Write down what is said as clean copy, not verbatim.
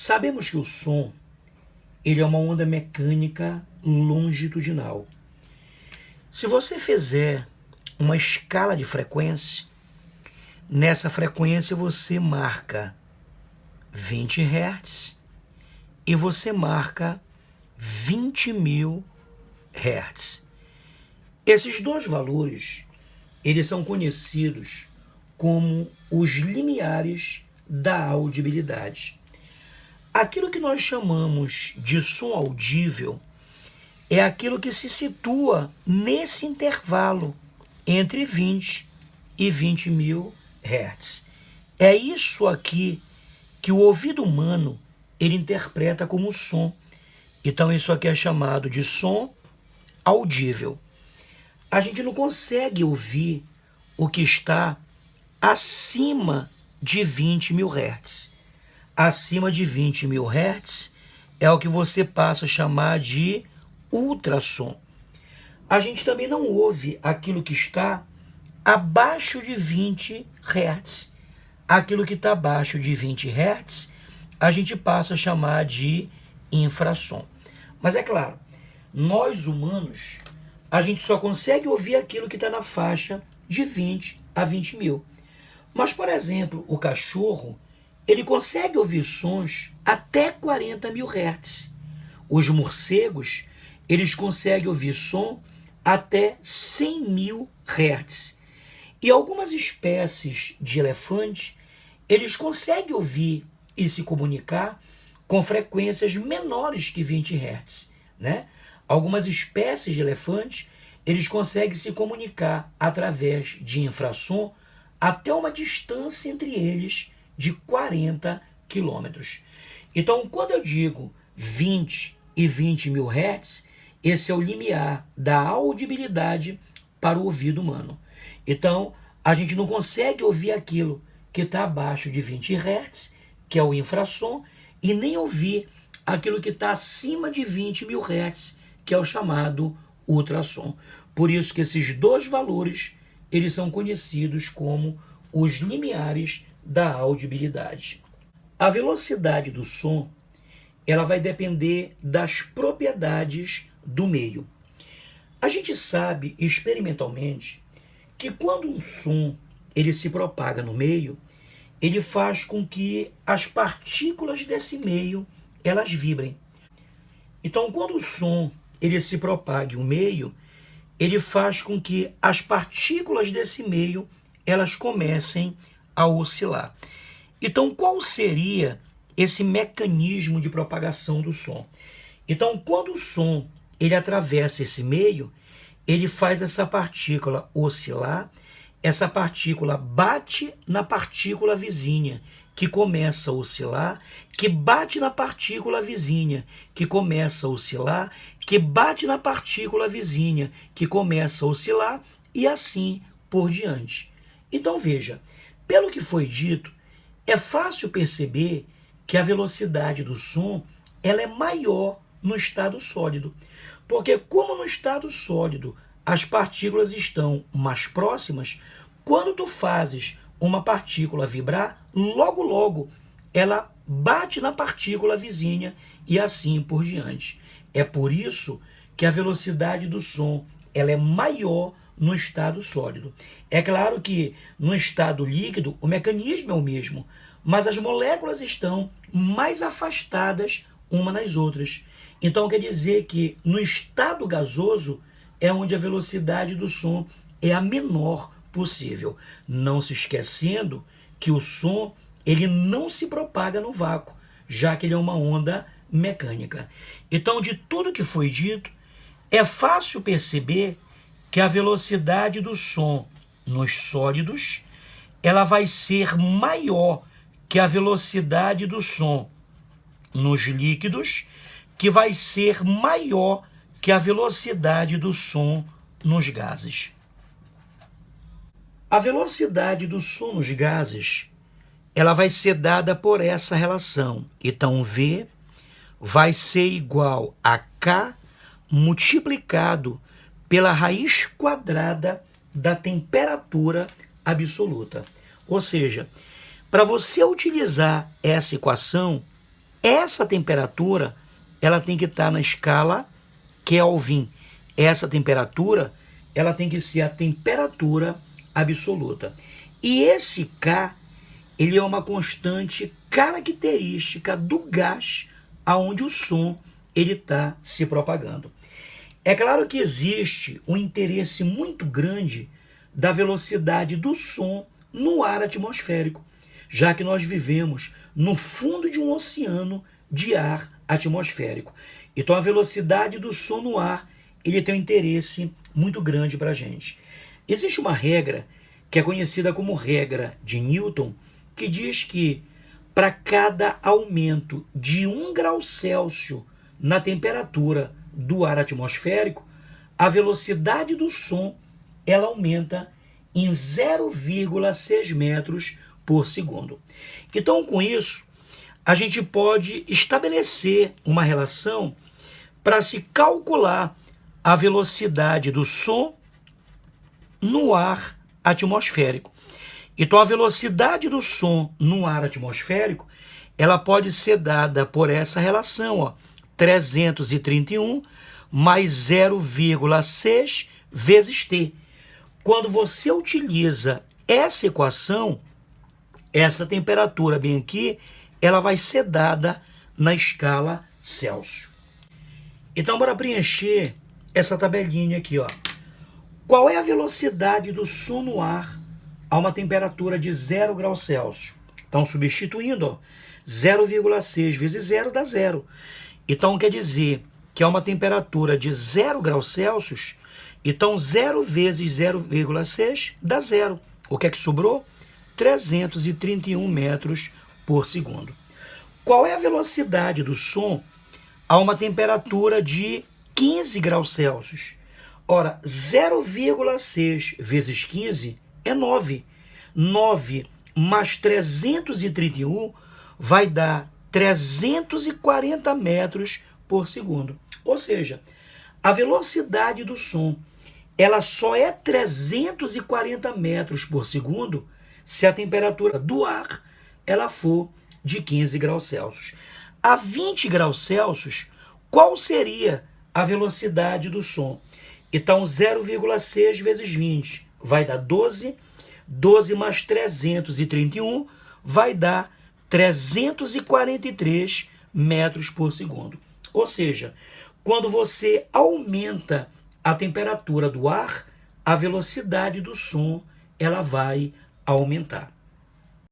Sabemos que o som ele é uma onda mecânica longitudinal. Se você fizer uma escala de frequência, nessa frequência você marca 20 Hz e você marca 20.000 Hz. Esses dois valores, eles são conhecidos como os limiares da audibilidade. Aquilo que nós chamamos de som audível é aquilo que se situa nesse intervalo entre 20 e 20.000 Hz. É isso aqui que o ouvido humano ele interpreta como som. Então isso aqui é chamado de som audível. A gente não consegue ouvir o que está acima de 20.000 Hz. Acima de 20.000 Hz é o que você passa a chamar de ultrassom. A gente também não ouve aquilo que está abaixo de 20 Hz. Aquilo que está abaixo de 20 Hz, a gente passa a chamar de infrassom. Mas é claro, nós humanos, a gente só consegue ouvir aquilo que está na faixa de 20 a 20.000. Mas, por exemplo, o cachorro, ele consegue ouvir sons até 40.000 Hz. Os morcegos, eles conseguem ouvir som até 100.000 Hz. E algumas espécies de elefante, eles conseguem ouvir e se comunicar com frequências menores que 20 Hz, né? Algumas espécies de elefante, eles conseguem se comunicar através de infrassom até uma distância entre eles de 40 quilômetros. Então, quando eu digo 20 e 20.000 Hz, esse é o limiar da audibilidade para o ouvido humano. Então, a gente não consegue ouvir aquilo que está abaixo de 20 Hz, que é o infrassom, e nem ouvir aquilo que está acima de 20.000 Hz, que é o chamado ultrassom. Por isso que esses dois valores, eles são conhecidos como os limiares da audibilidade. A velocidade do som, ela vai depender das propriedades do meio. A gente sabe experimentalmente que quando um som ele se propaga no meio, ele faz com que as partículas desse meio elas vibrem. Então, quando o som ele se propaga no meio, ele faz com que as partículas desse meio elas comecem a oscilar. Então, qual seria esse mecanismo de propagação do som? Então, quando o som ele atravessa esse meio, ele faz essa partícula oscilar, essa partícula bate na partícula vizinha, que começa a oscilar, que bate na partícula vizinha, que começa a oscilar, que bate na partícula vizinha, que começa a oscilar, e assim por diante. Então veja, pelo que foi dito, é fácil perceber que a velocidade do som ela é maior no estado sólido. Porque como no estado sólido as partículas estão mais próximas, quando tu fazes uma partícula vibrar, logo ela bate na partícula vizinha e assim por diante. É por isso que a velocidade do som ela é maior no estado sólido. É claro que no estado líquido o mecanismo é o mesmo, mas as moléculas estão mais afastadas uma das outras. Então quer dizer que no estado gasoso é onde a velocidade do som é a menor possível. Não se esquecendo que o som ele não se propaga no vácuo, já que ele é uma onda mecânica. Então, de tudo que foi dito, é fácil perceber que a velocidade do som nos sólidos ela vai ser maior que a velocidade do som nos líquidos, que vai ser maior que a velocidade do som nos gases. A velocidade do som nos gases ela vai ser dada por essa relação. Então, V vai ser igual a K multiplicado pela raiz quadrada da temperatura absoluta. Ou seja, para você utilizar essa equação, essa temperatura ela tem que estar na escala Kelvin. Essa temperatura ela tem que ser a temperatura absoluta. E esse K, ele é uma constante característica do gás aonde o som ele está se propagando. É claro que existe um interesse muito grande da velocidade do som no ar atmosférico, já que nós vivemos no fundo de um oceano de ar atmosférico. Então a velocidade do som no ar ele tem um interesse muito grande para a gente. Existe uma regra que é conhecida como regra de Newton, que diz que para cada aumento de 1 grau Celsius na temperatura do ar atmosférico, a velocidade do som ela aumenta em 0,6 metros por segundo. Então, com isso, a gente pode estabelecer uma relação para se calcular a velocidade do som no ar atmosférico. Então, a velocidade do som no ar atmosférico, ela pode ser dada por essa relação, ó, 331 mais 0,6 vezes t. Quando você utiliza essa equação, essa temperatura bem aqui, ela vai ser dada na escala Celsius. Então, bora preencher essa tabelinha aqui, ó. Qual é a velocidade do som no ar a uma temperatura de 0 graus Celsius? Então, substituindo, ó, 0,6 vezes 0 dá 0. Então, quer dizer que é uma temperatura de 0 graus Celsius, então 0 vezes 0,6 dá 0. O que é que sobrou? 331 metros por segundo. Qual é a velocidade do som a uma temperatura de 15 graus Celsius? Ora, 0,6 vezes 15 é 9. 9 mais 331 vai dar 340 metros por segundo. Ou seja, a velocidade do som ela só é 340 metros por segundo se a temperatura do ar ela for de 15 graus Celsius. A 20 graus Celsius, qual seria a velocidade do som? Então, 0,6 vezes 20 vai dar 12. 12 mais 331 vai dar 343 metros por segundo. Ou seja, quando você aumenta a temperatura do ar, a velocidade do som ela vai aumentar.